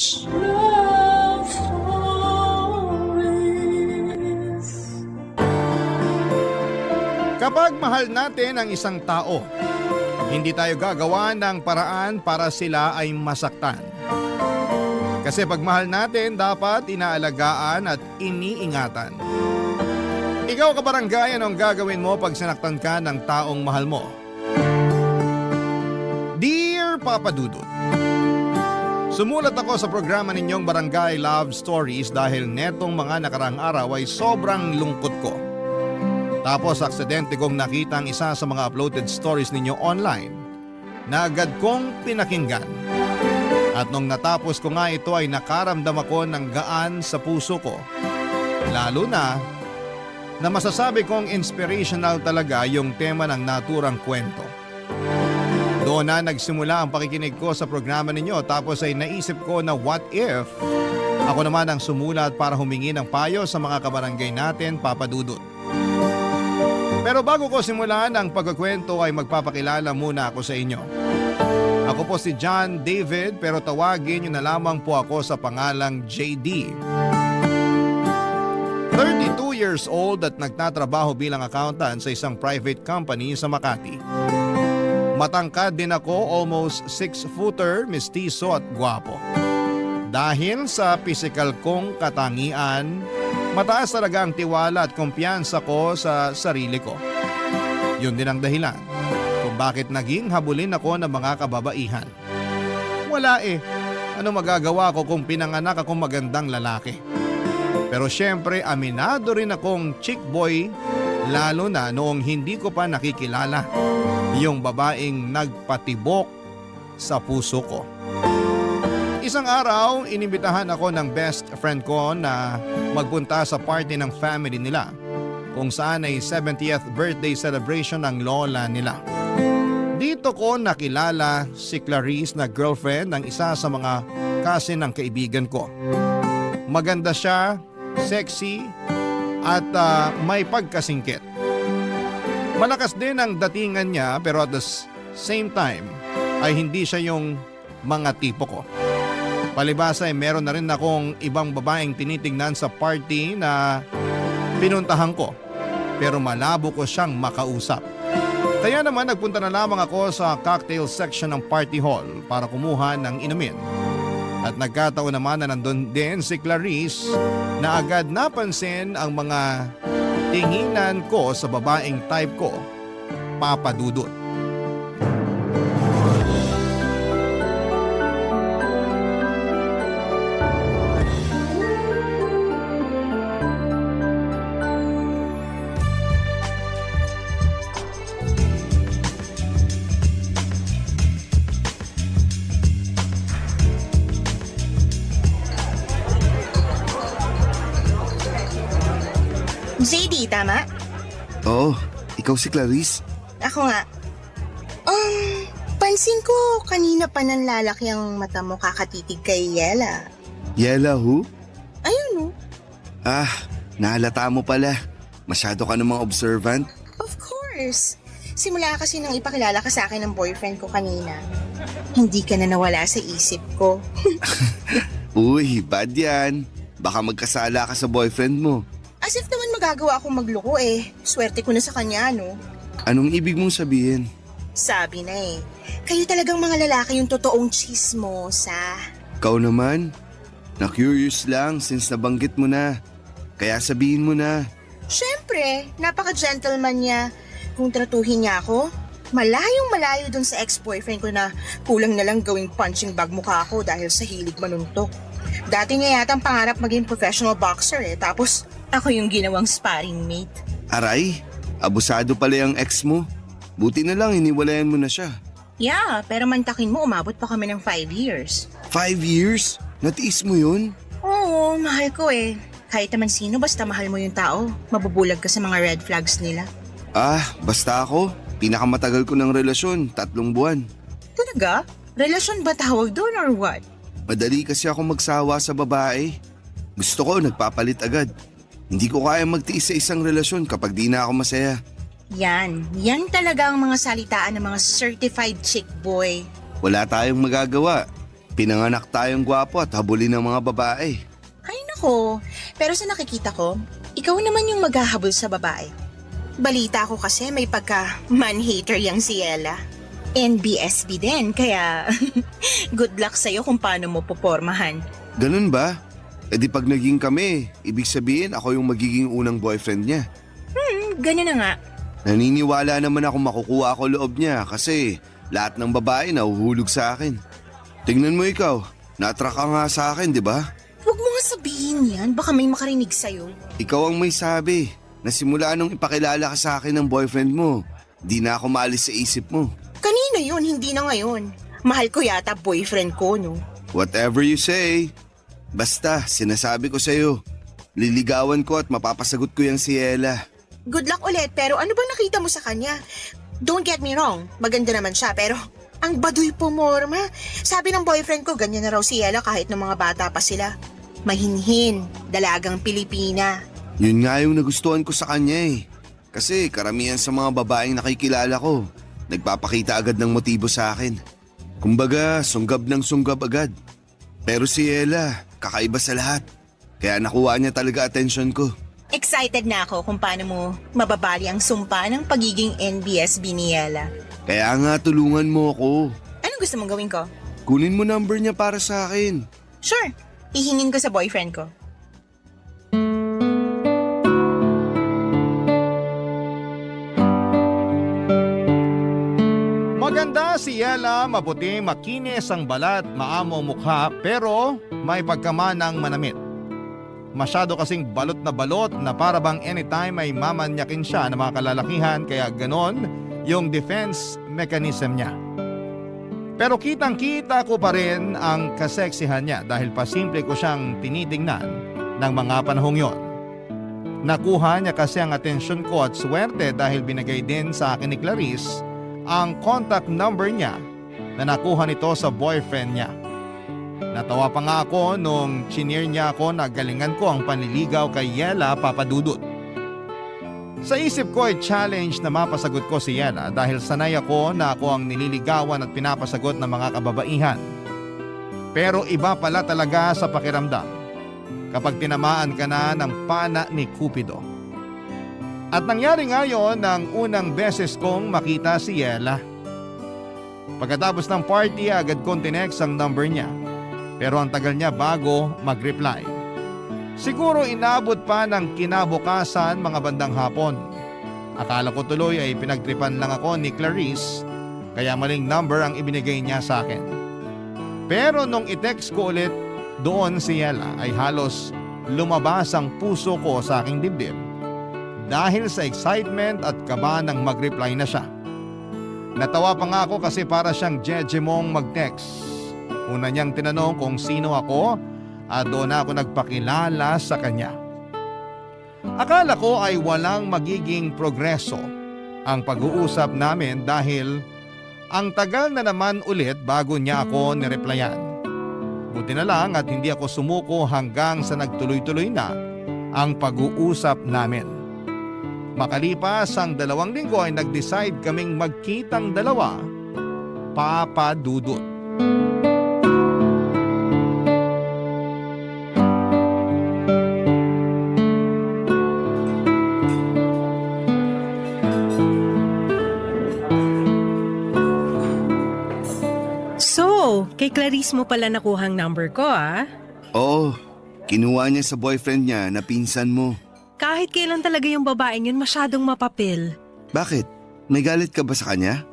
Love stories. Kapag mahal natin ang isang tao, hindi tayo gagawa ng paraan para sila ay masaktan. Kasi pag mahal natin, dapat inaalagaan at iniingatan. Ikaw kabarangay, anong gagawin mo pag sinaktan ka ng taong mahal mo? Dear Papa Dudut, sumulat ako sa programa ninyong Barangay Love Stories dahil netong mga nakarang araw ay sobrang lungkot ko. Tapos aksidente kong nakita ang isa sa mga uploaded stories ninyo online na agad kong pinakinggan. At nung natapos ko nga ito ay nakaramdam ako ng gaan sa puso ko. Lalo na masasabi kong inspirational talaga yung tema ng naturang kwento. Doon na nagsimula ang pakikinig ko sa programa ninyo tapos ay naisip ko na what if ako naman ang sumulat para humingi ng payo sa mga kabarangay natin, Papa Dudut. Pero bago ko simulan ang pagkukwento ay magpapakilala muna ako sa inyo. Ako po si John David pero tawagin niyo na lamang po ako sa pangalang JD. 32 years old at nagtatrabaho bilang accountant sa isang private company sa Makati. Matangkad din ako, almost 6-footer, mestizo at gwapo. Dahil sa physical kong katangian, mataas talaga ang tiwala at kumpiyansa ko sa sarili ko. Yun din ang dahilan kung bakit naging habulin ako ng mga kababaihan. Wala ano magagawa ko kung pinanganak akong magandang lalaki? Pero syempre aminado rin akong chick boy, lalo na noong hindi ko pa nakikilala yung babaeng nagpatibok sa puso ko. Isang araw, inimbitahan ako ng best friend ko na magpunta sa party ng family nila kung saan ay 70th birthday celebration ng lola nila. Dito ko nakilala si Clarice na girlfriend ng isa sa mga cousin ng kaibigan ko. Maganda siya, sexy at may pagkasingkit. Malakas din ang datingan niya pero at the same time ay hindi siya yung mga tipo ko. Palibasa ay meron na rin akong ibang babaeng tinitingnan sa party na pinuntahan ko pero malabo ko siyang makausap. Kaya naman nagpunta na lamang ako sa cocktail section ng party hall para kumuha ng inumin. At nagkataon naman na nandun din si Clarice na agad napansin ang mga tinginan ko sa babaeng type ko, Papa Dudut. JD, tama? Oo, ikaw si Clarice. Ako nga. Pansin ko kanina pa nang lalaki ang mata mo kakatitig kay Yela. Yela who? Ayun oh. Ah, nahalata mo pala. Masyado ka namang observant. Of course. Simula kasi nang ipakilala ka sa akin ng boyfriend ko kanina. Hindi ka na nawala sa isip ko. Uy, bad yan. Baka magkasala ka sa boyfriend mo. As if naman magagawa akong magloko Swerte ko na sa kanya, no? Anong ibig mong sabihin? Sabi na kayo talagang mga lalaki yung totoong chismosa. Ikaw naman? Na-curious lang since nabanggit mo na. Kaya sabihin mo na. Siyempre, napaka-gentleman niya. Kung tratuhin niya ako, malayong malayo dun sa ex-boyfriend ko na kulang na lang gawing punching bag mukha ako dahil sa hilig manuntok. Dati niya yata ang pangarap maging professional boxer tapos ako yung ginawang sparring mate. Aray, abusado pala yung ex mo. Buti na lang iniwalayan mo na siya. Yeah, pero mantakin mo umabot pa kami ng 5 years. 5 years? Natiis mo yun? Oo, mahal ko Kahit naman sino basta mahal mo yung tao, mabubulag ka sa mga red flags nila. Ah, basta ako. Pinakamatagal ko ng relasyon, 3 buwan. Talaga? Relasyon ba tawag doon or what? Madali kasi ako magsawa sa babae. Gusto ko nagpapalit agad. Hindi ko kaya magtiis sa isang relasyon kapag di na ako masaya. Yan talaga ang mga salitaan ng mga certified chick boy. Wala tayong magagawa. Pinanganak tayong gwapo at habulin ng mga babae. Ay nako, pero sa nakikita ko, ikaw naman yung maghahabol sa babae. Balita ko kasi may pagka-man-hater yang si Ella. NBSB din, kaya good luck sa'yo kung paano mo popormahan. Ganun ba? E di pag naging kami, ibig sabihin ako yung magiging unang boyfriend niya. Ganyan na nga. Naniniwala naman ako makukuha ako loob niya kasi lahat ng babae nahuhulog sa akin. Tingnan mo ikaw, natrack ka nga sa akin, di ba? Huwag mo nga sabihin yan, baka may makarinig sa'yo. Ikaw ang may sabi na simula nung ipakilala ka sa akin ng boyfriend mo, di na ako maalis sa isip mo. Kanina yun, hindi na ngayon. Mahal ko yata boyfriend ko, no? Whatever you say. Basta, sinasabi ko sa'yo, liligawan ko at mapapasagot ko yung si Ella. Good luck ulit, pero ano bang nakita mo sa kanya? Don't get me wrong, maganda naman siya, pero ang baduy pumorma. Sabi ng boyfriend ko, ganyan na raw si Ella kahit ng mga bata pa sila. Mahinhin, dalagang Pilipina. Yun nga yung nagustuhan ko sa kanya eh. Kasi karamihan sa mga babaeng nakikilala ko, nagpapakita agad ng motibo sa akin. Kumbaga, sunggab ng sunggab agad. Pero si Ella, kakaiba sa lahat. Kaya nakuha niya talaga atensyon ko. Excited na ako kung paano mo mababali ang sumpa ng pagiging NBSB ni Ella. Kaya nga tulungan mo ako. Anong gusto mong gawin ko? Kunin mo number niya para sa akin. Sure, ihingin ko sa boyfriend ko. Maganda si Ella, maputi, makinis ang balat, maamo mukha, pero may pagkamanang manamit. Masyado kasing balot na para bang anytime ay mamanyakin siya ng mga kalalakihan, kaya ganon yung defense mechanism niya. Pero kitang-kita ko pa rin ang kaseksihan niya dahil pasimple ko siyang tinitingnan ng mga panahong yon. Nakuha niya kasi ang atensyon ko at swerte dahil binigay din sa akin ni Clarice ang contact number niya na nakuha nito sa boyfriend niya. Natawa pa nga ako nung chinir niya ako na galingan ko ang panliligaw kay Ella Papadudut. Sa isip ko ay challenge na mapasagot ko si Ella dahil sanay ako na ako ang nililigawan at pinapasagot ng mga kababaihan. Pero iba pala talaga sa pakiramdam kapag tinamaan ka na ng pana ni Cupido. At nangyari nga yon ng unang beses kong makita si Ella. Pagkatapos ng party agad kong tinext ang number niya. Pero ang tagal niya bago mag-reply. Siguro inabot pa ng kinabukasan mga bandang hapon. Akala ko tuloy ay pinagtripan lang ako ni Clarice kaya maling number ang ibinigay niya sa akin. Pero nung i-text ko ulit doon si Ella ay halos lumabas ang puso ko sa aking dibdib dahil sa excitement at kaba nang mag-reply na siya. Natawa pa nga ako kasi para siyang jejemong mag-text. Una niyang tinanong kung sino ako at doon ako nagpakilala sa kanya. Akala ko ay walang magiging progreso ang pag-uusap namin dahil ang tagal na naman ulit bago niya ako nireplyan. Buti na lang at hindi ako sumuko hanggang sa nagtuloy-tuloy na ang pag-uusap namin. Makalipas ang 2 linggo ay nag-decide kaming magkitang dalawa, Papadudut. Kay Clarice mo pala nakuhang number ko, ah. Oo, kinuha niya sa boyfriend niya na pinsan mo. Kahit kailan talaga yung babaeng yun masyadong mapapil. Bakit? May galit ka ba sa kanya?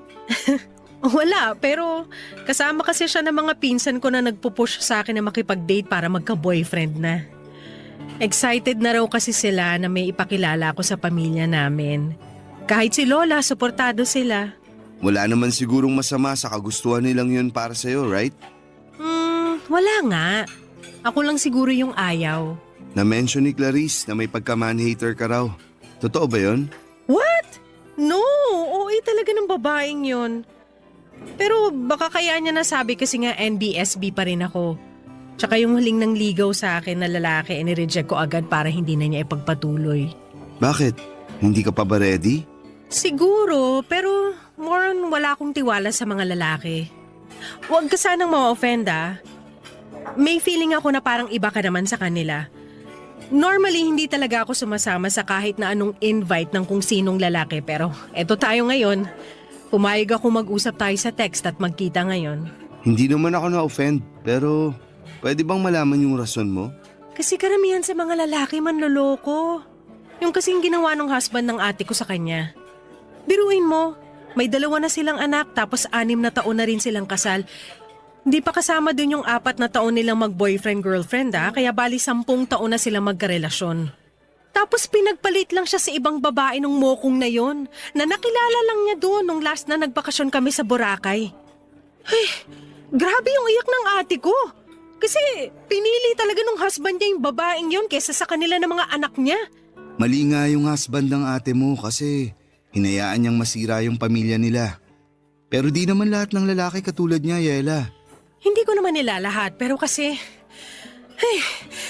Wala, pero kasama kasi siya ng mga pinsan ko na nagpupush sa akin na makipag-date para magka-boyfriend na. Excited na raw kasi sila na may ipakilala ako sa pamilya namin. Kahit si Lola, suportado sila. Wala naman sigurong masama sa kagustuhan nilang yun para sa'yo, right? Wala nga. Ako lang siguro yung ayaw. Na-mention ni Clarice na may pagka-man-hater ka raw. Totoo ba yun? What? No, OA talaga ng babaeng yun. Pero baka kaya niya nasabi kasi nga NBSB pa rin ako. Tsaka yung huling nang ligaw sa akin na lalaki inireject ko agad para hindi na niya ipagpatuloy. Bakit? Hindi ka pa ba ready? Siguro, pero more on wala akong tiwala sa mga lalaki. Huwag ka sanang ma-offend ah. May feeling ako na parang iba ka naman sa kanila. Normally, hindi talaga ako sumasama sa kahit na anong invite ng kung sinong lalaki pero eto tayo ngayon. Pumayag ako mag-usap tayo sa text at magkita ngayon. Hindi naman ako na-offend, pero pwede bang malaman yung rason mo? Kasi karamihan sa mga lalaki manloloko. Yung kasing ginawa ng husband ng ate ko sa kanya. Biruin mo, may 2 na silang anak tapos 6 na taon na rin silang kasal. Hindi pa kasama dun yung 4 na taon nilang mag-boyfriend-girlfriend kaya bali 10 taon na silang magkarelasyon. Tapos pinagpalit lang siya sa ibang babae nung mokong na yon na nakilala lang niya doon nung last na nagbakasyon kami sa Boracay. Ay, grabe yung iyak ng ate ko. Kasi pinili talaga nung husband niya yung babaeng yon kesa sa kanila ng mga anak niya. Mali nga yung husband ng ate mo kasi hinayaan niyang masira yung pamilya nila. Pero di naman lahat ng lalaki katulad niya, Yela. Hindi ko naman nila lahat pero kasi...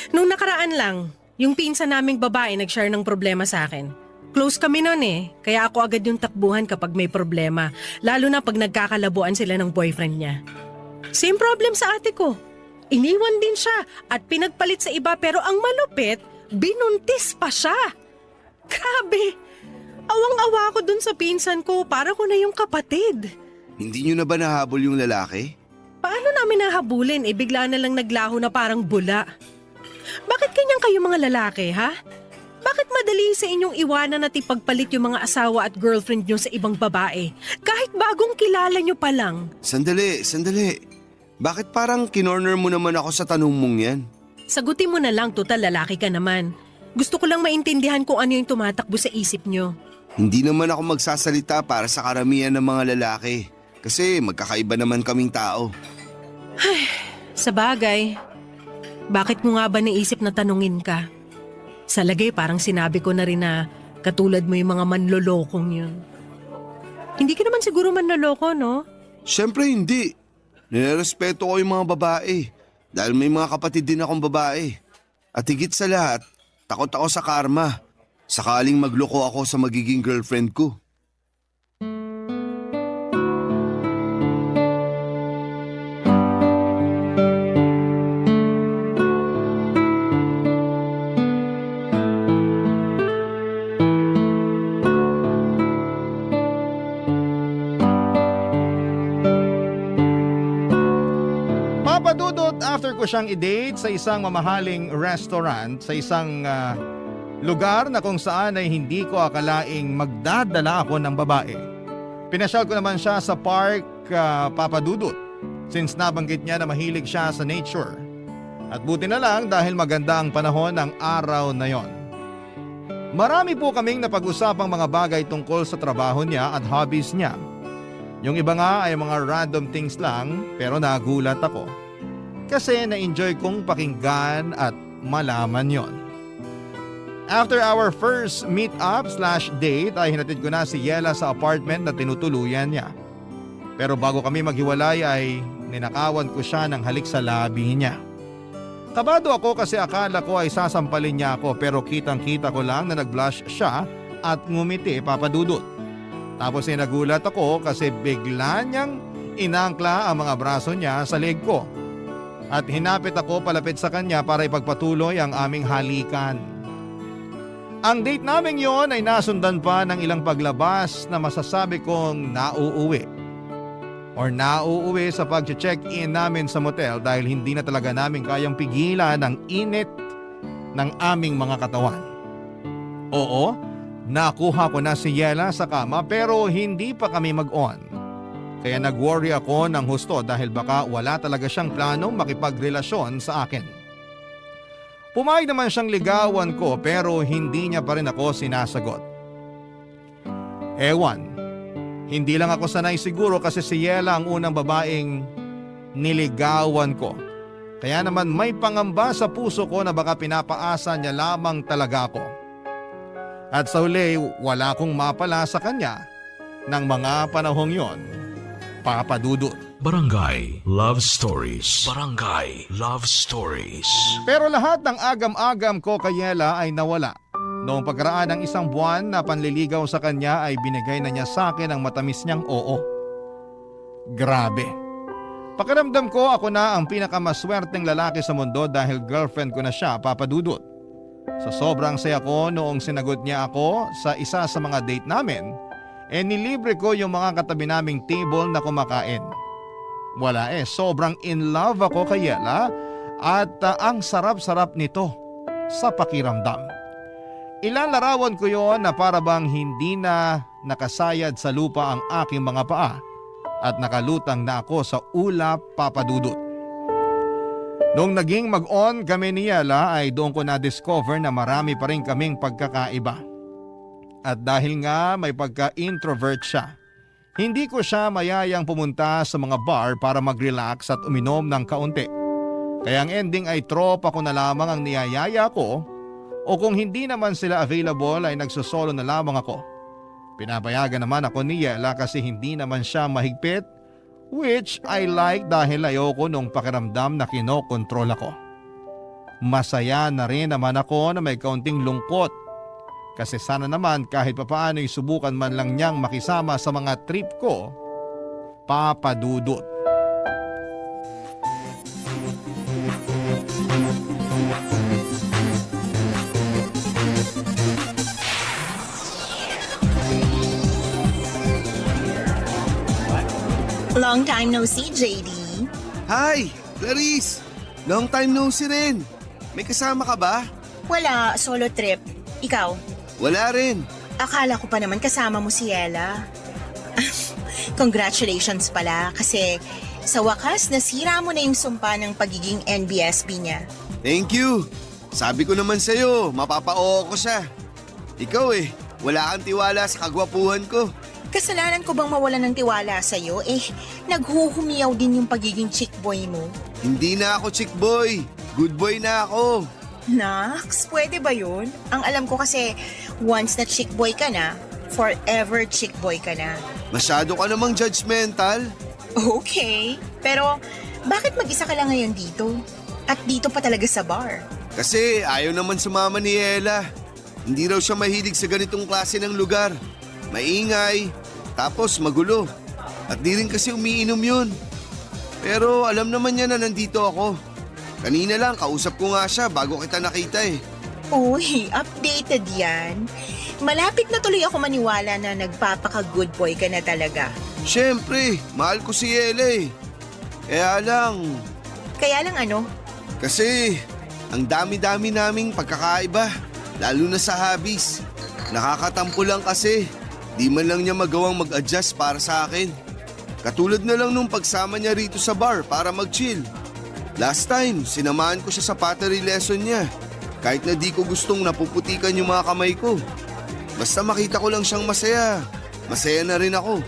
nung nakaraan lang, yung pinsan naming babae nag-share ng problema sa akin. Close kami nun kaya ako agad yung takbuhan kapag may problema. Lalo na pag nagkakalabuan sila ng boyfriend niya. Same problem sa ate ko. Iniwan din siya at pinagpalit sa iba pero ang malupit, binuntis pa siya. Grabe! Awang-awa ako dun sa pinsan ko, para ko na yung kapatid. Hindi niyo na ba nahabol yung lalaki? Paano namin nahabulin bigla na lang naglaho na parang bula? Bakit ganyan kayo mga lalaki, ha? Bakit madali sa inyong iwanan at ipagpalit yung mga asawa at girlfriend nyo sa ibang babae? Kahit bagong kilala nyo pa lang. Sandali. Bakit parang kinorner mo naman ako sa tanong mong yan? Sagutin mo na lang, total lalaki ka naman. Gusto ko lang maintindihan kung ano yung tumatakbo sa isip nyo. Hindi naman ako magsasalita para sa karamihan ng mga lalaki. Kasi magkakaiba naman kaming tao. Sa bagay, bakit mo nga ba naisip na tanungin ka? Sa lagay parang sinabi ko na rin na katulad mo yung mga manlolokong yun. Hindi ka naman siguro manloloko, no? Siyempre hindi. Nirerespeto ko yung mga babae. Dahil may mga kapatid din akong babae. At higit sa lahat, takot ako sa karma. Sakaling magloko ako sa magiging girlfriend ko. Papadudot after ko siyang i-date sa isang mamahaling restaurant sa isang lugar na kung saan ay hindi ko akalaing magdadala ako ng babae. Pinasyal ko naman siya sa park, Papadudot, since nabanggit niya na mahilig siya sa nature. At buti na lang dahil maganda ang panahon ng araw na yon. Marami po kaming napag-usapang mga bagay tungkol sa trabaho niya at hobbies niya. Yung iba nga ay mga random things lang pero nagulat ako. Kasi na-enjoy kong pakinggan at malaman yon. After our first meet-up/date ay hinatid ko na si Yela sa apartment na tinutuluyan niya. Pero bago kami maghiwalay ay ninakawan ko siya ng halik sa labi niya. Kabado ako kasi akala ko ay sasampalin niya ako pero kitang-kita ko lang na nag-blush siya at ngumiti, Papadudot. Tapos ay nagulat ako kasi bigla niyang inangkla ang mga braso niya sa leg ko. At hinapit ako palapit sa kanya para ipagpatuloy ang aming halikan. Ang date namin yon ay nasundan pa ng ilang paglabas na masasabi kong nauuwi. Or nauuwi sa pag-check-in namin sa motel dahil hindi na talaga namin kayang pigilan ang init ng aming mga katawan. Oo, nakuha ko na si Yela sa kama pero hindi pa kami mag-on. Kaya nag-worry ako ng husto dahil baka wala talaga siyang planong makipagrelasyon sa akin. Pumayag naman siyang ligawan ko pero hindi niya pa rin ako sinasagot. Ewan, hindi lang ako sanay siguro kasi si Yela ang unang babaeng niligawan ko. Kaya naman may pangamba sa puso ko na baka pinapaasa niya lamang talaga ako. At sa huli, wala akong mapala sa kanya ng mga panahong yon, Papadudot. Barangay Love Stories. Barangay Love Stories. Pero lahat ng agam-agam ko kay Yela ay nawala. Noong pagkaraan ng isang buwan na panliligaw sa kanya ay binigay na niya sa akin ang matamis niyang oo. Grabe. Pakiramdam ko ako na ang pinakamaswerteng lalaki sa mundo dahil girlfriend ko na siya, Papa Dudut. Sa sobrang saya ko noong sinagot niya ako sa isa sa mga date namin, nilibre ko yung mga katabi naming table na kumakain. Wala sobrang in love ako kay Yela at ang sarap-sarap nito sa pakiramdam. Ilalarawan ko yon na para bang hindi na nakasayad sa lupa ang aking mga paa at nakalutang na ako sa ulap, Papa Dudut. Nung naging mag-on kami ni Yela ay doon ko na-discover na marami pa rin kaming pagkakaiba. At dahil nga may pagka-introvert siya, hindi ko siya mayayang pumunta sa mga bar para mag-relax at uminom ng kaunti. Kaya ang ending ay tropa ko na lamang ang niyayaya ko o kung hindi naman sila available ay nagsosolo na lamang ako. Pinapayagan naman ako ni Yela kasi hindi naman siya mahigpit, which I like dahil ayoko nung pakiramdam na kinokontrol ako. Masaya na rin naman ako na may kaunting lungkot kasi sana naman kahit papaano'y subukan man lang niyang makisama sa mga trip ko, Papa Dudut. Long time no see, JD. Hi, Clarice! Long time no see rin. May kasama ka ba? Wala, solo trip. Ikaw? Wala rin. Akala ko pa naman kasama mo si Ella. Congratulations pala kasi sa wakas nasira mo na yung sumpa ng pagiging NBSP niya. Thank you. Sabi ko naman sa'yo, mapapa-oo ko siya. Ikaw wala kang tiwala sa kagwapuhan ko. Kasalanan ko bang mawalan ng tiwala sa'yo? Naghuhumiyaw din yung pagiging chick boy mo. Hindi na ako chick boy. Good boy na ako. Nax, pwede ba yun? Ang alam ko kasi once na chick boy ka na, forever chick boy ka na. Masyado ka namang judgmental. Okay, pero bakit mag-isa ka lang ngayon dito? At dito pa talaga sa bar? Kasi ayaw naman sumama ni Ella. Hindi raw siya mahilig sa ganitong klase ng lugar. Maingay, tapos magulo. At di rin kasi umiinom yun. Pero alam naman niya na nandito ako. Kanina lang, kausap ko nga siya bago kita nakita Uy, updated yan. Malapit na tuloy ako maniwala na nagpapaka-good boy ka na talaga. Siyempre, mahal ko si Ella Kaya lang ano? Kasi ang dami-dami naming pagkakaiba, lalo na sa hobbies. Nakakatampo lang kasi. Di man lang niya magawang mag-adjust para sa akin. Katulad na lang nung pagsama niya rito sa bar para mag-chill. Last time, sinamahan ko siya sa pottery lesson niya. Kahit na di ko gustong napuputikan yung mga kamay ko. Basta makita ko lang siyang masaya. Masaya na rin ako.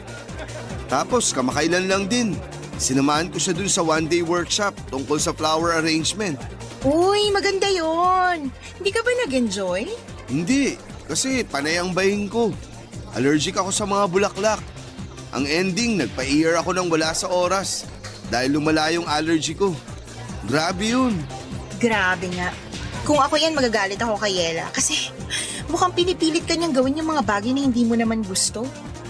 Tapos kamakailan lang din, sinamahan ko siya dun sa one-day workshop tungkol sa flower arrangement. Uy, maganda yon. Hindi ka ba nag-enjoy? Hindi, kasi panay ang bahin ko. Allergic ako sa mga bulaklak. Ang ending, nagpa-ear ako ng wala sa oras dahil lumala yung allergy ko. Grabe yun. Grabe nga. Kung ako yan, magagalit ako kay Ella kasi mukhang pinipilit ka niyang gawin yung mga bagay na hindi mo naman gusto.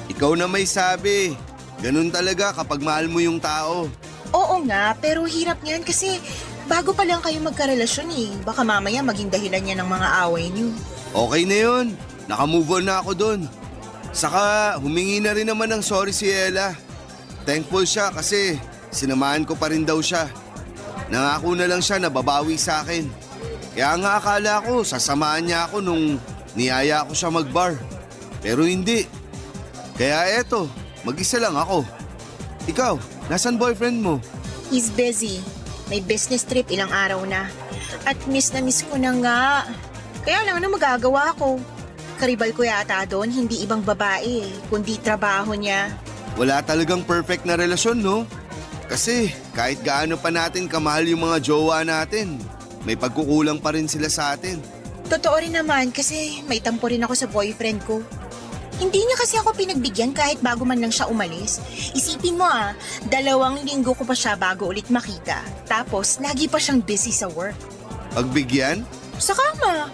Ikaw na may sabi. Ganun talaga kapag mahal mo yung tao. Oo nga, pero hirap niyan kasi bago pa lang kayo magkarelasyon Baka mamaya maging dahilan niya ng mga away niyo. Okay na yun. Naka-move on na ako dun. Saka humingi na rin naman ng sorry si Ella. Thankful siya kasi sinamahan ko pa rin daw siya. Nangako na lang siya na babawi sa akin. Kaya nga akala ko sasamahan niya ako nung niyaya ko siya mag-bar. Pero hindi. Kaya eto, mag-isa lang ako. Ikaw, nasan boyfriend mo? He's busy. May business trip ilang araw na. At miss na miss ko na nga. Kaya lang ano magagawa ko? Karibal ko yata doon, hindi ibang babae kundi trabaho niya. Wala talagang perfect na relasyon, no? Kasi kahit gaano pa natin kamahal yung mga jowa natin, may pagkukulang pa rin sila sa atin. Totoo rin naman kasi may tampo rin ako sa boyfriend ko. Hindi niya kasi ako pinagbigyan kahit bago man lang siya umalis. Isipin mo 2 linggo ko pa siya bago ulit makita. Tapos lagi pa siyang busy sa work. Pagbigyan? Sa kama.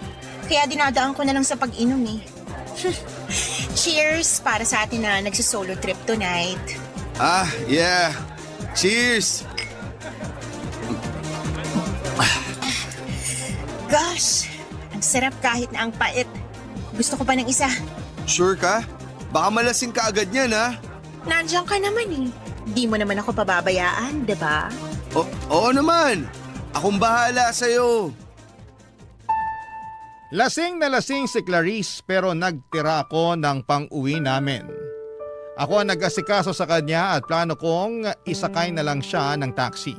Kaya dinadaan ko na lang sa pag-inom Cheers para sa atin na nagsisolo trip tonight. Yeah. Cheers! Gosh, ang sarap kahit na ang pait. Gusto ko pa ng isa. Sure ka? Baka malasing ka agad niyan, ha? Nandiyan ka naman eh. Di mo naman ako pababayaan, di ba? Oo naman. Akong bahala sa'yo. Lasing na lasing si Clarice pero nagtira ako ng pang-uwi namin. Ako ang nag-asikaso sa kanya at plano kong isakay na lang siya ng taxi.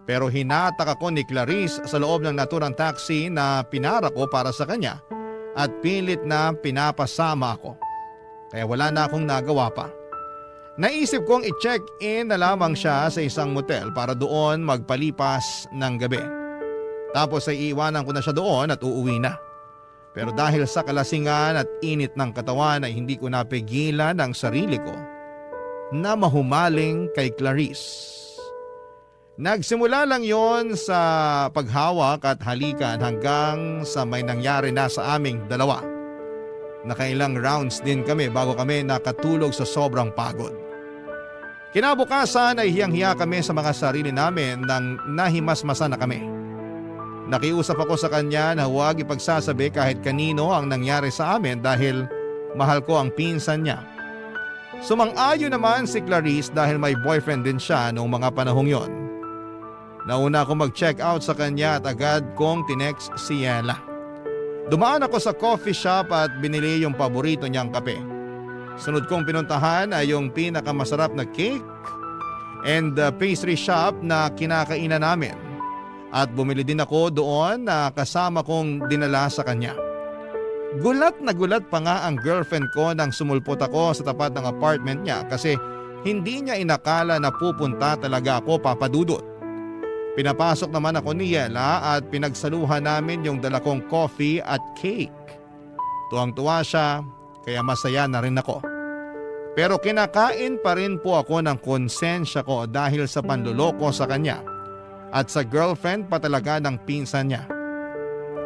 Pero hinatak ako ni Clarice sa loob ng naturang taxi na pinara ko para sa kanya at pilit na pinapasama ako. Kaya wala na akong nagawa pa. Naisip kong i-check-in na lamang siya sa isang motel para doon magpalipas ng gabi. Tapos ay iiwanan ko na siya doon at uuwi na. Pero dahil sa kalasingan at init ng katawan ay hindi ko napigilan ang sarili ko na mahumaling kay Clarice. Nagsimula lang yon sa paghawak at halikan hanggang sa may nangyari na sa aming dalawa. Nakailang rounds din kami bago kami nakatulog sa sobrang pagod. Kinabukasan ay hiyang-hiya kami sa mga sarili namin nang nahimasmasa na kami. Nakiusap ako sa kanya na huwag ipagsasabi kahit kanino ang nangyari sa amin dahil mahal ko ang pinsan niya. Sumang-ayon naman si Clarice dahil may boyfriend din siya noong mga panahong yon. Nauna ako mag-check out sa kanya at agad kong tinext si Yela. Dumaan ako sa coffee shop at binili yung paborito niyang kape. Sunod kong pinuntahan ay yung pinakamasarap na cake and pastry shop na kinakainan namin. At bumili din ako doon na kasama kong dinala sa kanya. Gulat na gulat pa nga ang girlfriend ko nang sumulpot ako sa tapat ng apartment niya kasi hindi niya inakala na pupunta talaga ako, Papa Dudut. Pinapasok naman ako ni Yela at pinagsaluhan namin yung dala kong coffee at cake. Tuwang-tuwa siya kaya masaya na rin ako. Pero kinakain pa rin po ako ng konsensya ko dahil sa panluloko sa kanya at sa girlfriend pa talaga ng pinsan niya.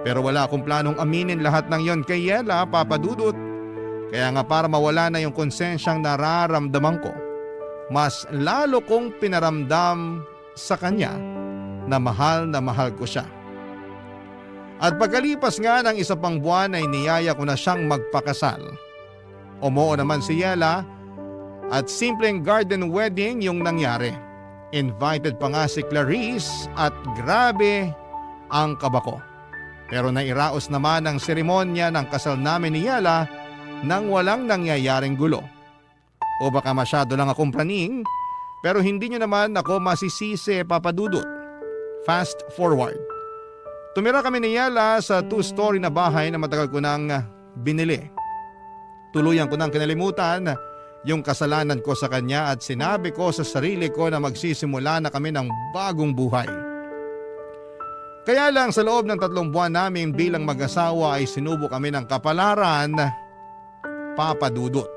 Pero wala akong planong aminin lahat ng yon kay Yela, Papa Dudut. Kaya nga para mawala na yung konsensyang nararamdaman ko, mas lalo kong pinaramdam sa kanya na mahal ko siya. At pagkalipas nga ng isa pang buwan ay niyaya ko na siyang magpakasal. Umuo naman si Yela at simpleng garden wedding yung nangyari. Invited pa nga si Clarice at grabe ang kaba ko. Pero nairaos naman ang seremonya ng kasal namin ni Yela nang walang nangyayaring gulo. O baka masyado lang akong praning, pero hindi niyo naman ako masisisi, Papa Dudut. Fast forward. Tumira kami ni Yela sa 2-story na bahay na matagal ko nang binili. Tuluyan ko nang kinalimutan yung kasalanan ko sa kanya at sinabi ko sa sarili ko na magsisimula na kami ng bagong buhay. Kaya lang sa loob ng 3 buwan namin bilang mag-asawa ay sinubo kami ng kapalaran, Papa Dudut.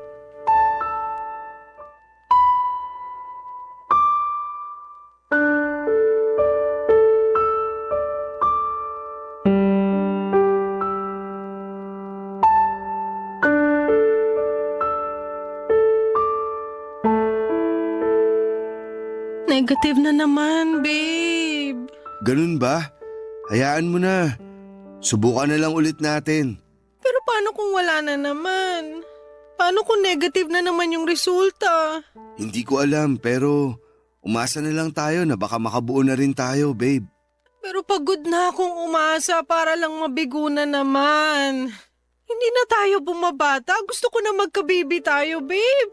Negative na naman, babe. Ganun ba? Hayaan mo na. Subukan na lang ulit natin. Pero paano kung wala na naman? Paano kung negative na naman yung resulta? Hindi ko alam pero umasa na lang tayo na baka makabuo na rin tayo, babe. Pero pagod na akong umasa para lang mabigo na naman. Hindi na tayo bumabata. Gusto ko na magka-baby tayo, babe.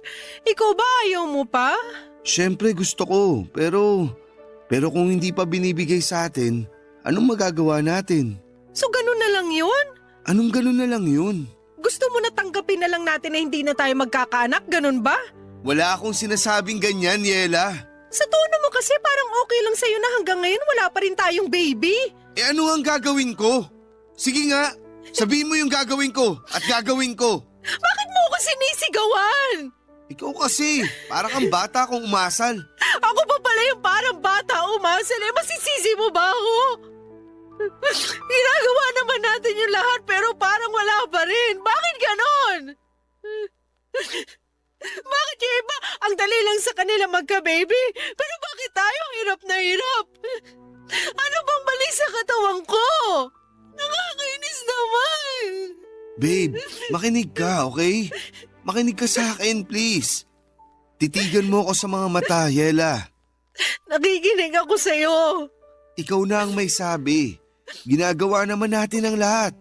Ikaw ba ayaw mo pa? Siyempre gusto ko pero kung hindi pa binibigay sa atin, anong magagawa natin? So ganun na lang yun? Anong ganun na lang yun? Gusto mo na tanggapin na lang natin na hindi na tayo magkakaanak? Ganun ba? Wala akong sinasabing ganyan, Yela. Sa tono mo kasi parang okay lang sa'yo na hanggang ngayon wala pa rin tayong baby. Eh ano ang gagawin ko? Sige nga, sabihin mo yung gagawin ko at gagawin ko. Bakit mo ako sinisigawan? Ikaw kasi, para kang bata kung umasal. Ako pa pala yung parang bata umasal eh. Masisisi mo ba ako? Ginagawa naman natin yung lahat pero parang wala pa rin. Bakit ganon? Bakit yung iba ang dali lang sa kanila magka-baby? Pero bakit tayo hirap na hirap? Ano bang mali sa sa katawan ko. Nakakainis naman. Babe, makinig ka, okay? Makinig ka sa akin, please. Titigan mo ako sa mga mata, Yela. Nakikinig ako sa'yo. Ikaw na ang may sabi. Ginagawa naman natin ang lahat.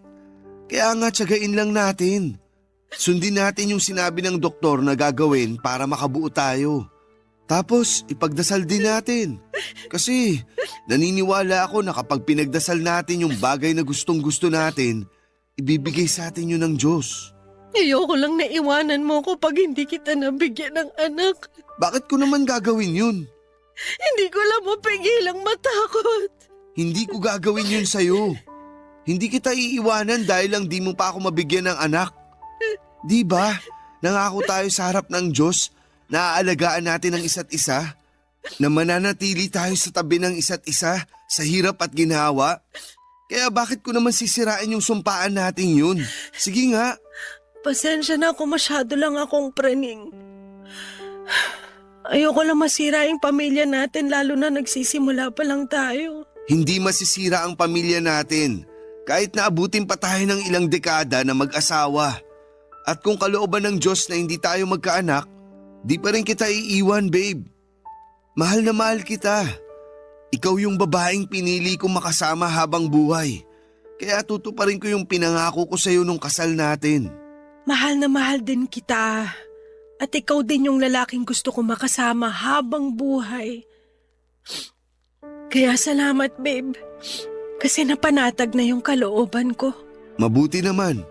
Kaya nga tiyagain lang natin. Sundin natin yung sinabi ng doktor na gagawin para makabuo tayo. Tapos ipagdasal din natin. Kasi naniniwala ako na kapag pinagdasal natin yung bagay na gustong gusto natin, ibibigay sa atin yun ng Diyos. Ayoko lang na iwanan mo ko pag hindi kita nabigyan ng anak. Bakit ko naman gagawin yun? Hindi ko lang mapigilang matakot. Hindi ko gagawin yun sa'yo. Hindi kita iiwanan dahil lang di mo pa ako mabigyan ng anak. Di ba? Nangako tayo sa harap ng Diyos na aalagaan natin ang isa't isa, na mananatili tayo sa tabi ng isa't isa sa hirap at ginhawa. Kaya bakit ko naman sisirain yung sumpaan natin yun? Sige nga. Pasensya na kung masyado lang akong praning. Ayoko lang masira yung pamilya natin lalo na nagsisimula pa lang tayo. Hindi masisira ang pamilya natin kahit naabutin pa tayo ng ilang dekada na mag-asawa. At kung kalooban ng Diyos na hindi tayo magkaanak, di pa rin kita iiwan, babe. Mahal na mahal kita. Ikaw yung babaeng pinili kong makasama habang buhay. Kaya tutuparin ko yung pinangako ko sa'yo nung kasal natin. Mahal na mahal din kita. At ikaw din yung lalaking gusto ko makasama habang buhay. Kaya salamat, babe. Kasi napanatag na yung kalooban ko. Mabuti naman.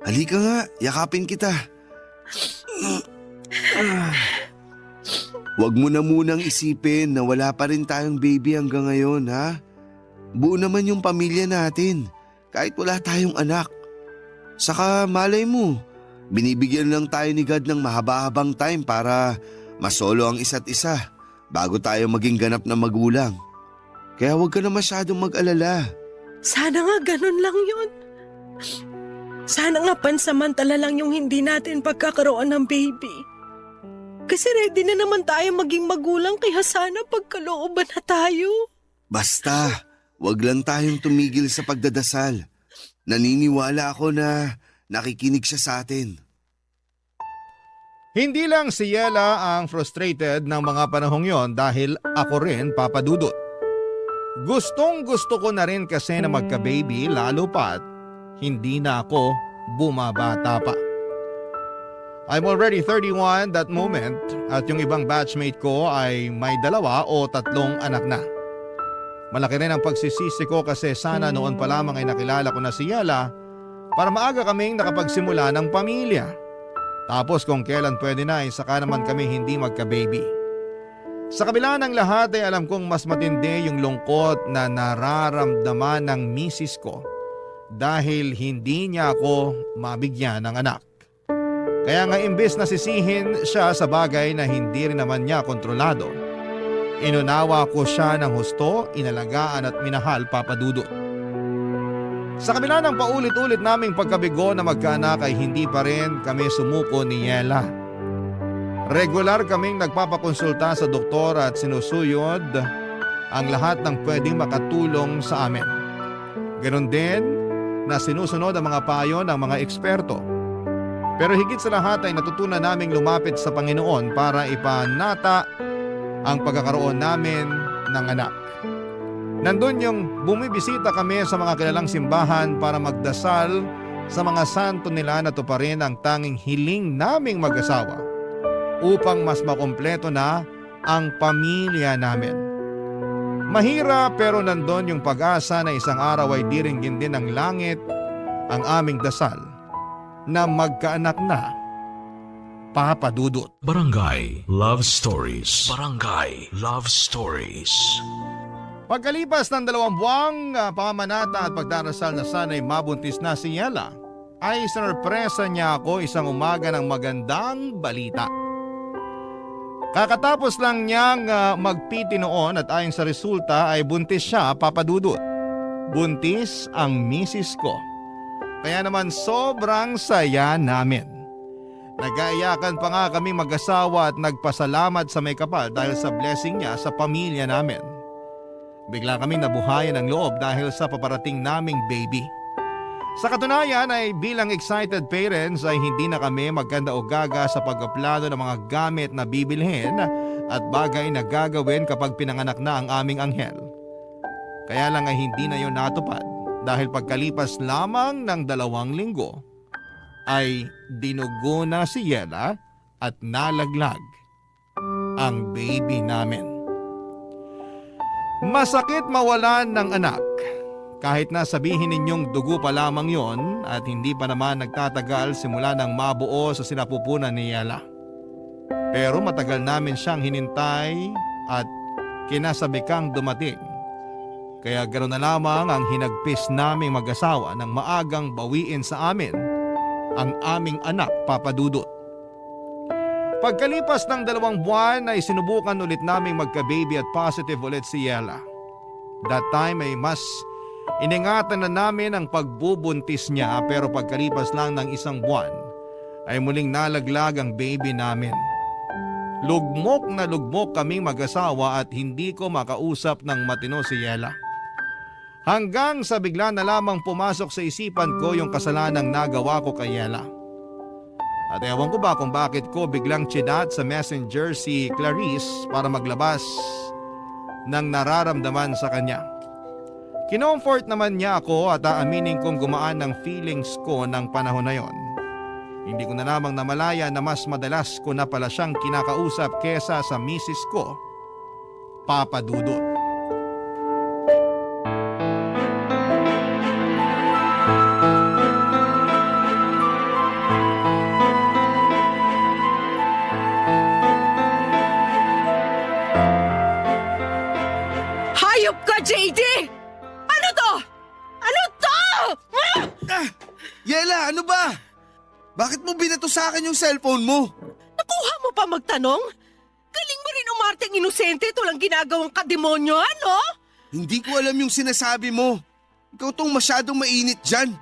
Halika nga, yakapin kita. Huwag mo na munang isipin na wala pa rin tayong baby hanggang ngayon, ha? Buo naman yung pamilya natin, kahit wala tayong anak. Saka malay mo, binibigyan lang tayo ni God ng mahaba-habang time para masolo ang isa't isa bago tayo maging ganap na magulang. Kaya huwag ka na masyadong mag-alala. Sana nga ganun lang yun. Sana nga pansamantala lang yung hindi natin pagkakaroon ng baby. Kasi ready na naman tayo maging magulang kaya sana pagkalooban na tayo. Basta, wag lang tayong tumigil sa pagdadasal. Naniniwala ako na nakikinig siya sa atin. Hindi lang si Yela ang frustrated ng mga panahong yon dahil ako rin, Papa Dudut. Gustong gusto ko na rin kasi na magka-baby lalo pat hindi na ako bumabata pa. I'm already 31 that moment at yung ibang batchmate ko ay may 2 o 3 anak na. Malaki rin ang pagsisisi ko kasi sana noon pa lamang ay nakilala ko na si Yela para maaga kaming nakapagsimula ng pamilya. Tapos kung kailan pwede na ay saka naman kami hindi magka-baby. Sa kabila ng lahat ay alam kong mas matindi yung lungkot na nararamdaman ng misis ko dahil hindi niya ako mabigyan ng anak. Kaya nga imbes na sisihin siya sa bagay na hindi rin naman niya kontrolado, inunawa ko siya ng husto, inalagaan at minahal, Papa Dudut. Sa kabila ng paulit-ulit naming pagkabigo na magkaanak ay hindi pa rin kami sumuko ni Yela. Regular kaming nagpapakonsulta sa doktor at sinusuyod ang lahat ng pwedeng makatulong sa amin. Ganon din na sinusunod ang mga payo ng mga eksperto. Pero higit sa lahat ay natutunan naming lumapit sa Panginoon para ipanata ang pagkakaroon namin ng anak. Nandun yung bumibisita kami sa mga kilalang simbahan para magdasal sa mga santo nila na tuparin ang tanging hiling naming mag-asawa upang mas makumpleto na ang pamilya namin. Mahirap pero nandun yung pag-asa na isang araw ay diringgin din ng langit ang aming dasal na magkaanak na, Papa Dudut. Barangay Love Stories. Barangay Love Stories. Pagkalipas ng 2 buwang pamamanata at pagdarasal na sana'y mabuntis na si Yela, ay sinurpresa niya ako isang umaga ng magandang balita. Kakatapos lang niyang magpiti noon at ayon sa resulta ay buntis siya, Papa Dudut. Buntis ang misis ko. Kaya naman sobrang saya namin. Nag-aayakan pa nga kami mag-asawa at nagpasalamat sa may kapal dahil sa blessing niya sa pamilya namin. Bigla kaming nabuhayan ng loob dahil sa paparating naming baby. Sa katunayan ay bilang excited parents ay hindi na kami magkanda o gaga sa pagpaplano ng mga gamit na bibilhin at bagay na gagawin kapag pinanganak na ang aming anghel. Kaya lang ay hindi na yon natupad dahil pagkalipas lamang ng 2 linggo ay dinugo na si Yela at nalaglag ang baby namin. Masakit mawalan ng anak. Kahit na sabihin ninyong dugo pa lamang yon at hindi pa naman nagtatagal simula nang mabuo sa sinapupunan ni Yela. Pero matagal namin siyang hinintay at kinasabikang dumating. Kaya ganoon na lamang ang hinagpis naming mag-asawa nang maagang bawiin sa amin ang aming anak, Papa Dudut. Pagkalipas ng 2 buwan ay sinubukan ulit naming magka-baby at positive ulit si Yela. That time ay mas iningatan na namin ang pagbubuntis niya pero pagkalipas lang ng 1 buwan ay muling nalaglag ang baby namin. Lugmok na lugmok kaming mag-asawa at hindi ko makausap ng matino si Yela. Hanggang sa bigla na lamang pumasok sa isipan ko yung kasalanang nagawa ko kay Yela. At ewan ko ba kung bakit ko biglang chinat sa messenger si Clarice para maglabas ng nararamdaman sa kanya. Kinomfort naman niya ako at aaminin kong gumaan ng feelings ko ng panahon na yon. Hindi ko na lamang namalaya na mas madalas ko na pala siyang kinakausap kesa sa misis ko, Papa Dudut. Hayop ka, JD! Ano to? Ano to? Yela, ano ba? Bakit mo binato sa akin yung cellphone mo? Nakuha mo pa magtanong? Galing mo rin umarteng inosente, ito lang ginagawang kademonyo, ano? Hindi ko alam yung sinasabi mo. Ikaw tong masyadong mainit dyan.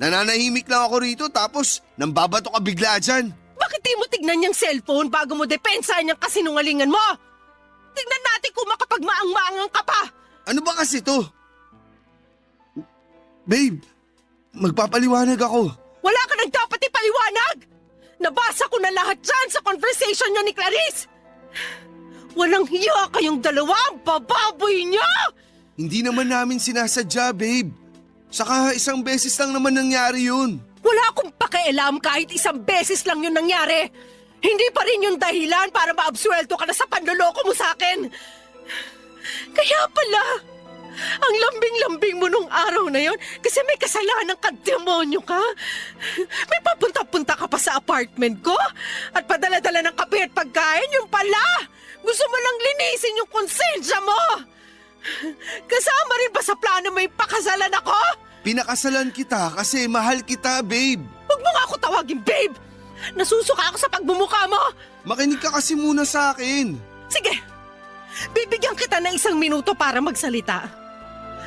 Nananahimik lang ako rito tapos nambabato ka bigla dyan. Bakit di mo tignan yung cellphone bago mo depensahan yung kasinungalingan mo? Tignan natin kung makapagmaang-maangang ka pa! Ano ba kasi to? Babe, magpapaliwanag ako. Wala ka nang dapat ipaliwanag! Nabasa ko na lahat dyan sa conversation niyo ni Clarice! Walang hiya kayong dalawa, ang bababoy niyo! Hindi naman namin sinasadya, babe. Saka 1 beses lang naman nangyari yun. Wala akong pakialam kahit 1 beses lang yun nangyari. Hindi pa rin yung dahilan para maabsuelto ka na sa panloloko mo sa akin. Kaya pala, ang lambing-lambing mo nung araw na yon kasi may kasalanan ka, demonyo ka. May papunta-punta ka pa sa apartment ko at padala-dala ng kape at pagkain, yung pala. Gusto mo lang linisin yung konsensya mo. Kasama rin ba sa plano may pakasalan ako? Pinakasalan kita kasi mahal kita, babe. Huwag mo nga ako tawagin, babe. Nasusuka ako sa pagbumuka mo. Makinig ka kasi muna sa akin. Sige, bibigyan kita ng 1 minuto para magsalita.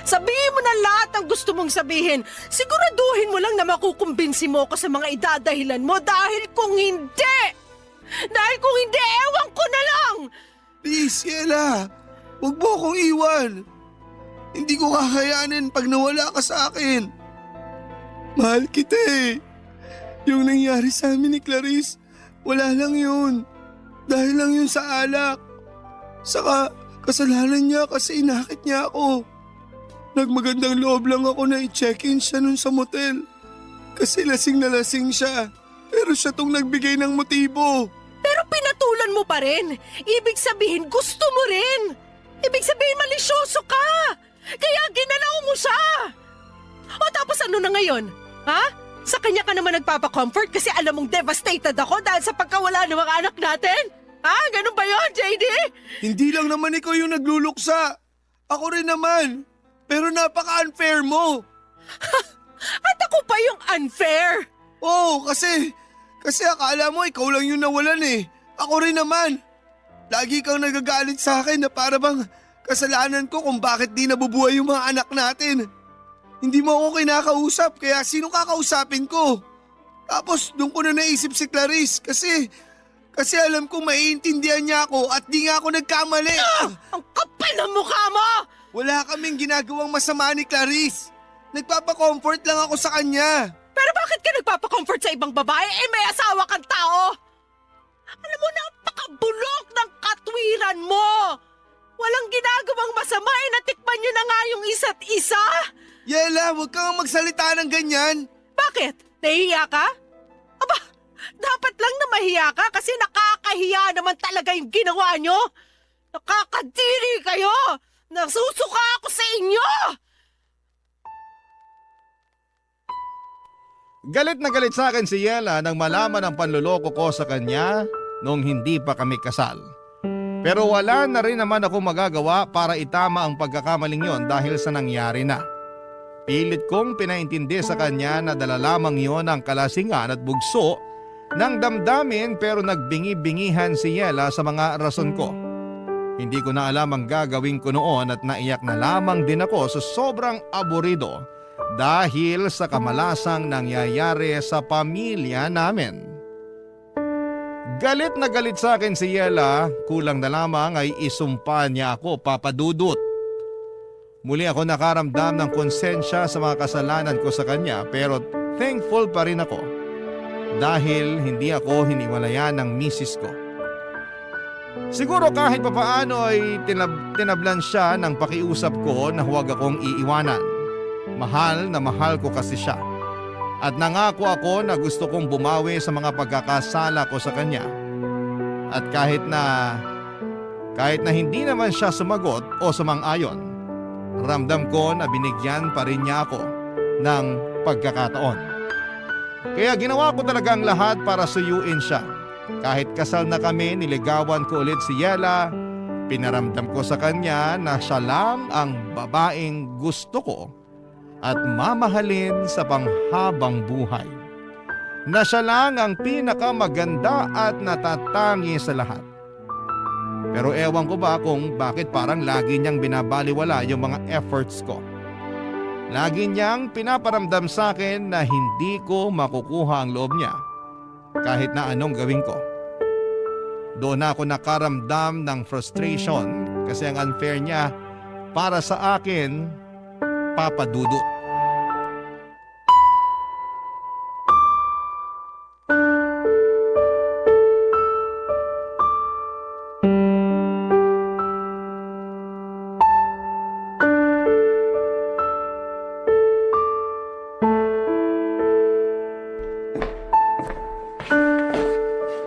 Sabihin mo na lahat ng gusto mong sabihin. Siguraduhin mo lang na makukumbinsi mo ako sa mga idadahilan mo dahil kung hindi, ewan ko na lang. Please, Yela. Huwag mo akong iwan. Hindi ko kakayanin pag nawala ka sa akin. Mahal kita eh. Yung nangyari sa amin ni Clarice, wala lang yun. Dahil lang yun sa alak. Saka kasalanan niya kasi inakit niya ako. Nagmagandang loob lang ako na i-check-in siya nun sa motel. Kasi lasing na lasing siya. Pero siya tong nagbigay ng motibo. Pero pinatulan mo pa rin. Ibig sabihin, gusto mo rin. Ibig sabihin, malisyoso ka. Kaya ginalaw mo siya. O tapos ano na ngayon? Ha? Sa kanya ka naman nagpapa-comfort kasi alam mong devastated ako dahil sa pagkawala ng mga anak natin? Ha? Ganun ba yon, JD? Hindi lang naman ikaw yung nagluluksa. Ako rin naman. Pero napaka-unfair mo. At ako pa yung unfair. Oo, kasi akala mo ikaw lang yung nawalan eh. Ako rin naman. Lagi kang nagagalit sa akin na para bang kasalanan ko kung bakit di nabubuhay yung mga anak natin. Hindi mo ako kinakausap kaya sino kakausapin ko? Tapos doon ko na naisip si Clarice kasi alam ko maiintindihan niya ako at di nga ako nagkamali. Ang kapal ng mukha mo! Wala kaming ginagawang masama ni Clarice. Nagpapa-comfort lang ako sa kanya. Pero bakit ka nagpapa-comfort sa ibang babae? May asawa kang tao! Alam mo, napakabulok ng katwiran mo! Walang ginagawang masama, natikman nyo na nga yung isa't isa! Yela, huwag kang magsalita ng ganyan. Bakit? Nahihiya ka? Aba, dapat lang na mahiya ka kasi nakakahiya naman talaga yung ginawa nyo! Nakakadiri kayo! Nasusuka ako sa inyo! Galit na galit sa akin si Yela nang malaman ang panluloko ko sa kanya noong hindi pa kami kasal. Pero wala na rin naman ako magagawa para itama ang pagkakamaling yon dahil sa nangyari na. Pilit kong pinaintindi sa kanya na dala lamang yon ang kalasingan at bugso ng damdamin pero nagbingi-bingihan si Yela sa mga rason ko. Hindi ko na alam ang gagawin ko noon at naiyak na lamang din ako sa sobrang aburido dahil sa kamalasang nangyayari sa pamilya namin. Galit na galit sa akin si Yela, kulang na lamang ay isumpa niya ako, Papa Dudut. Muli ako nakaramdam ng konsensya sa mga kasalanan ko sa kanya pero thankful pa rin ako dahil hindi ako hiniwalayan ng misis ko. Siguro kahit papaano ay tinablan siya ng pakiusap ko na huwag akong iiwanan. Mahal na mahal ko kasi siya. At nangako ako na gusto kong bumawi sa mga pagkakasala ko sa kanya. At kahit na hindi naman siya sumagot o sumang-ayon, ramdam ko na binigyan pa rin niya ako ng pagkakataon. Kaya ginawa ko talagang lahat para suyuin siya. Kahit kasal na kami, niligawan ko ulit si Yela. Pinaramdam ko sa kanya na siya lang ang babaeng gusto ko at mamahalin sa panghabang buhay. Na siya lang ang pinakamaganda at natatangi sa lahat. Pero ewan ko ba kung bakit parang lagi niyang binabaliwala yung mga efforts ko. Lagi niyang pinaparamdam sa akin na hindi ko makukuha ang loob niya kahit na anong gawin ko. Doon ako nakaramdam ng frustration kasi ang unfair niya para sa akin, Papa Dudut.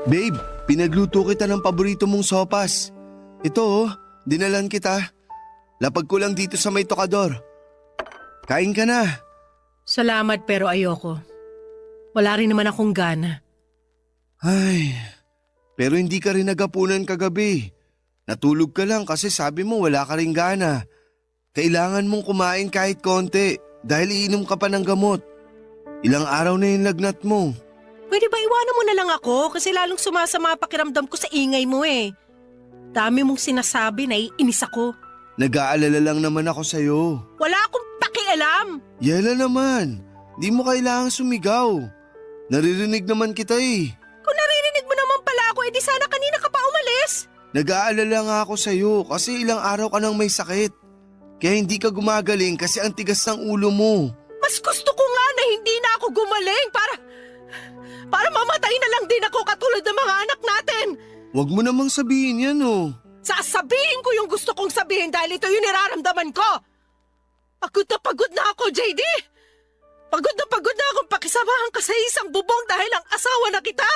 Babe, pinagluto kita ng paborito mong sopas. Ito dinalan kita. Lapag ko lang dito sa may tokador. Kain ka na. Salamat pero ayoko. Wala rin naman akong gana. Ay, pero hindi ka rin nagapunan kagabi. Natulog ka lang kasi sabi mo wala ka rin gana. Kailangan mong kumain kahit konti dahil iinom ka pa ng gamot. Ilang araw na yung lagnat mo. Pwede ba iwanan mo na lang ako kasi lalong sumasama pakiramdam ko sa ingay mo eh. Dami mong sinasabi, naiinis ako. Nag-aalala lang naman ako sa'yo. Wala akong pakialam. Yela naman, di mo kailangang sumigaw. Naririnig naman kita eh. Kung naririnig mo naman pala ako, edi sana kanina ka pa umalis. Nag-aalala nga ako sa'yo kasi ilang araw ka nang may sakit. Kaya hindi ka gumagaling kasi ang tigas ng ulo mo. Mas gusto ko nga na hindi na ako gumaling para mamatay na lang din ako katulad ng mga anak natin. Huwag mo namang sabihin yan oh. Sasabihin ko yung gusto kong sabihin dahil ito yung niraramdaman ko. Pagod na ako, JD. Pagod na akong pakisamahan ka sa isang bubong dahil ang asawa na kita.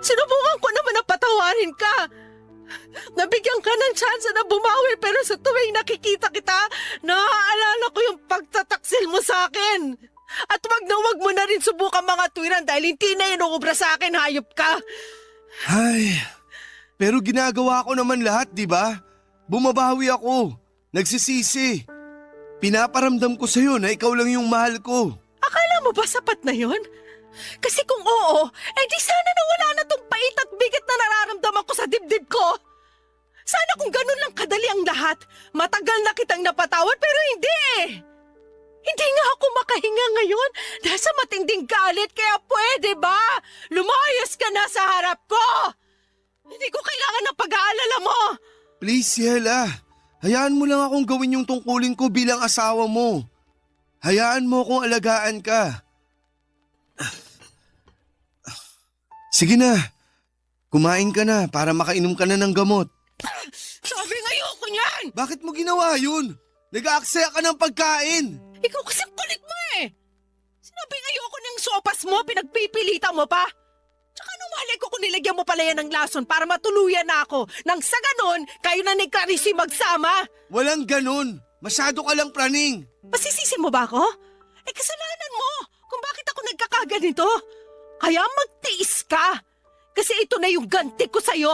Sinubukan ko naman na patawarin ka. Nabigyan ka ng tsansa na bumawi pero sa tuwing nakikita kita, naaalala ko yung pagtataksil mo sa akin. At wag mo na rin subukan mga tuwiran dahil hindi na inuubra sa akin, hayop ka. Ay, pero ginagawa ko naman lahat, di ba? Bumabawi ako. Nagsisisi. Pinaparamdam ko sa'yo na ikaw lang yung mahal ko. Akala mo ba sapat na yon? Kasi kung oo, di sana nawala na tong pait at bigat na nararamdaman ko sa dibdib ko. Sana kung ganun lang kadali ang lahat, matagal na kitang napatawad pero hindi eh. Hindi nga ako makahinga ngayon dahil sa matinding galit kaya pwede ba? Lumayas ka na sa harap ko! Hindi ko kailangan ng pag-aalala mo! Please, Yela. Hayaan mo lang akong gawin yung tungkulin ko bilang asawa mo. Hayaan mo akong alagaan ka. Sige na, kumain ka na para makainom ka na ng gamot. Sabi ayoko niyan! Bakit mo ginawa yun? Nag-aaksaya ka ng pagkain. Ikaw kasi ang kulit mo eh! Sinabi ayoko ng sopas mo, pinagpipilitan mo pa! Tsaka nung malay ko kung nilagyan mo pala yan ng lason para matuluyan na ako. Nang sa ganon, kayo na ni Clarisse magsama! Walang ganun. Masyado ka lang praning. Masisisi mo ba ako? Eh kasalanan mo kung bakit ako nagkakaganito. Kaya magtiis ka. Kasi ito na yung ganti ko sa'yo.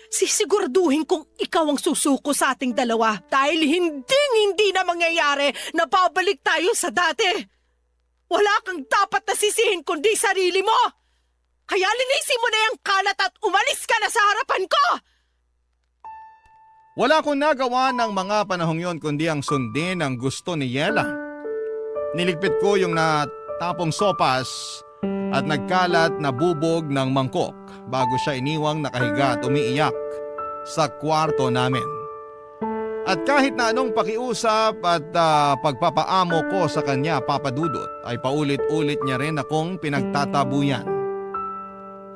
Sisiguraduhin kong ikaw ang susuko sa ating dalawa dahil hindi na mangyayari na babalik tayo sa dati. Wala kang dapat na sisihin kundi sarili mo. Kaya linisin mo na yung kalat at umalis ka na sa harapan ko. Wala akong nagawa ng mga panahong yon kundi ang sundin ang gusto ni Yela. Niligpit ko yung natapong sopas at nagkalat na bubog ng mangkok bago siya iniwang nakahiga at umiiyak sa kwarto namin. At kahit na anong pakiusap at pagpapaamo ko sa kanya, Papa Dudut, ay paulit-ulit niya rin akong pinagtatabuyan.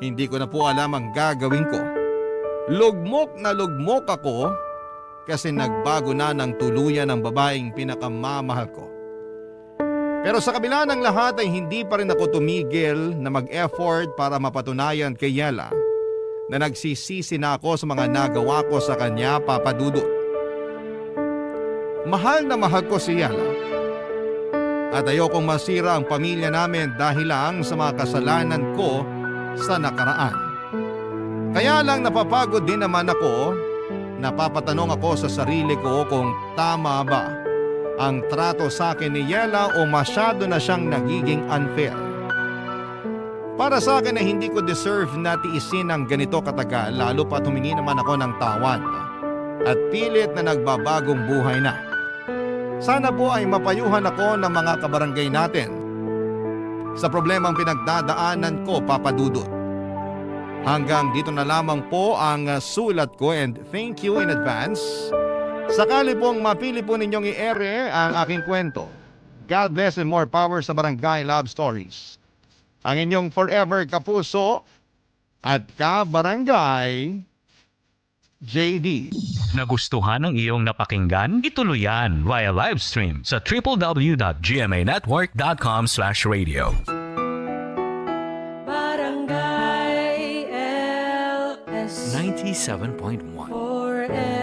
Hindi ko na po alam ang gagawin ko. Lugmok na lugmok ako kasi nagbago na ng tuluyan ang babaeng pinakamamahal ko. Pero sa kabila ng lahat ay hindi pa rin ako tumigil na mag-effort para mapatunayan kay Yela na nagsisisi na ako sa mga nagawa ko sa kanya, Papa Dudut. Mahal na mahal ko si Yela at ayokong masira ang pamilya namin dahil lang sa mga kasalanan ko sa nakaraan. Kaya lang napapagod din naman ako, napapatanong ako sa sarili ko kung tama ba ang trato sa akin ni Yela o masyado na siyang nagiging unfair. Para sa akin ay hindi ko deserve na tiisin ang ganito katagal, lalo pa humingi naman ako ng tawad at pilit na nagbabagong buhay na. Sana po ay mapayuhan ako ng mga kabarangay natin sa problemang pinagdadaanan ko, Papa Dudut. Hanggang dito na lamang po ang sulat ko and thank you in advance. Sakali pong mapili po ninyong i-ere ang aking kwento. God bless and more power sa Barangay Love Stories. Ang inyong forever kapuso at kabarangay, JD. Nagustuhan ng iyong napakinggan? Ituloy yan via live stream sa www.gmanetwork.com/radio. Barangay LS 97.1 forever.